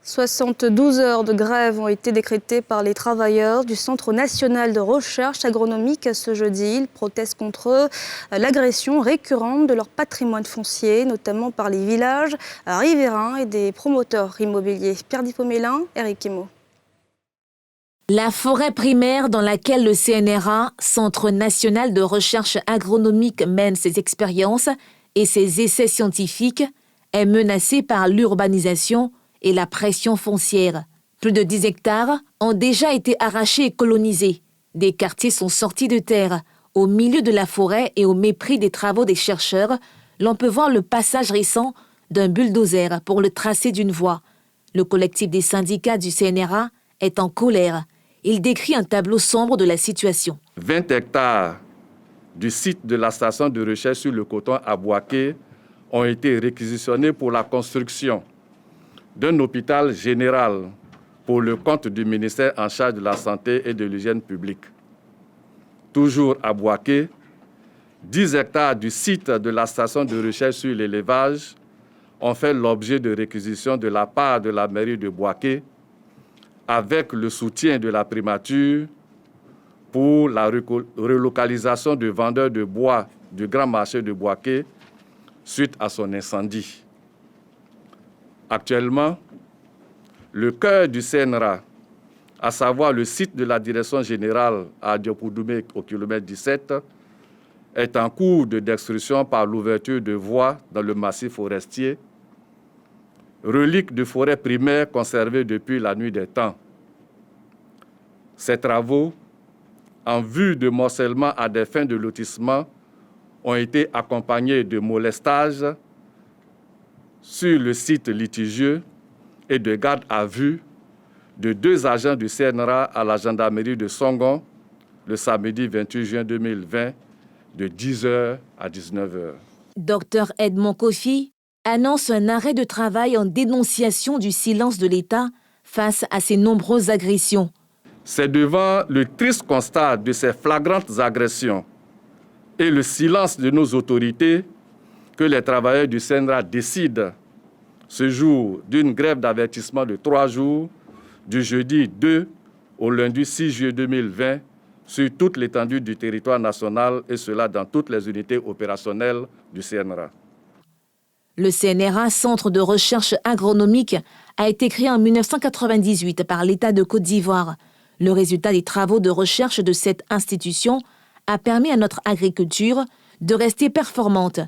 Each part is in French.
72 heures de grève ont été décrétées par les travailleurs du Centre national de recherche agronomique ce jeudi. Ils protestent contre l'agression récurrente de leur patrimoine foncier, notamment par les villages riverains et des promoteurs immobiliers. Pierre Dipomélin, Eric Imo. La forêt primaire dans laquelle le CNRA, Centre national de recherche agronomique, mène ses expériences et ses essais scientifiques, est menacée par l'urbanisation et la pression foncière. Plus de 10 hectares ont déjà été arrachés et colonisés. Des quartiers sont sortis de terre. Au milieu de la forêt et au mépris des travaux des chercheurs, l'on peut voir le passage récent d'un bulldozer pour le tracé d'une voie. Le collectif des syndicats du CNRA est en colère. Il décrit un tableau sombre de la situation. 20 hectares du site de la station de recherche sur le coton à Bouaké ont été réquisitionnés pour la construction d'un hôpital général pour le compte du ministère en charge de la santé et de l'hygiène publique. Toujours à Bouaké, 10 hectares du site de la station de recherche sur l'élevage ont fait l'objet de réquisitions de la part de la mairie de Bouaké avec le soutien de la primature pour la relocalisation de vendeurs de bois du grand marché de Bouaké suite à son incendie. Actuellement, le cœur du CNRA, à savoir le site de la direction générale à Diopoudoumé au kilomètre 17, est en cours de destruction par l'ouverture de voies dans le massif forestier, relique de forêt primaire conservée depuis la nuit des temps. Ces travaux, en vue de morcellement à des fins de lotissement, ont été accompagnés de molestages sur le site litigieux et de garde à vue de 2 agents du CNRA à la gendarmerie de Songon le samedi 28 juin 2020 de 10h à 19h. Dr Edmond Kofi annonce un arrêt de travail en dénonciation du silence de l'État face à ces nombreuses agressions. C'est devant le triste constat de ces flagrantes agressions et le silence de nos autorités que les travailleurs du CNRA décident ce jour d'une grève d'avertissement de 3 jours, du jeudi 2 au lundi 6 juillet 2020, sur toute l'étendue du territoire national et cela dans toutes les unités opérationnelles du CNRA. Le CNRA, Centre de recherche agronomique, a été créé en 1998 par l'État de Côte d'Ivoire. Le résultat des travaux de recherche de cette institution a permis à notre agriculture de rester performante.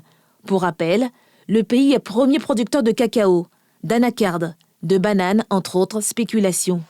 Pour rappel, le pays est premier producteur de cacao, d'anacarde, de bananes, entre autres spéculations.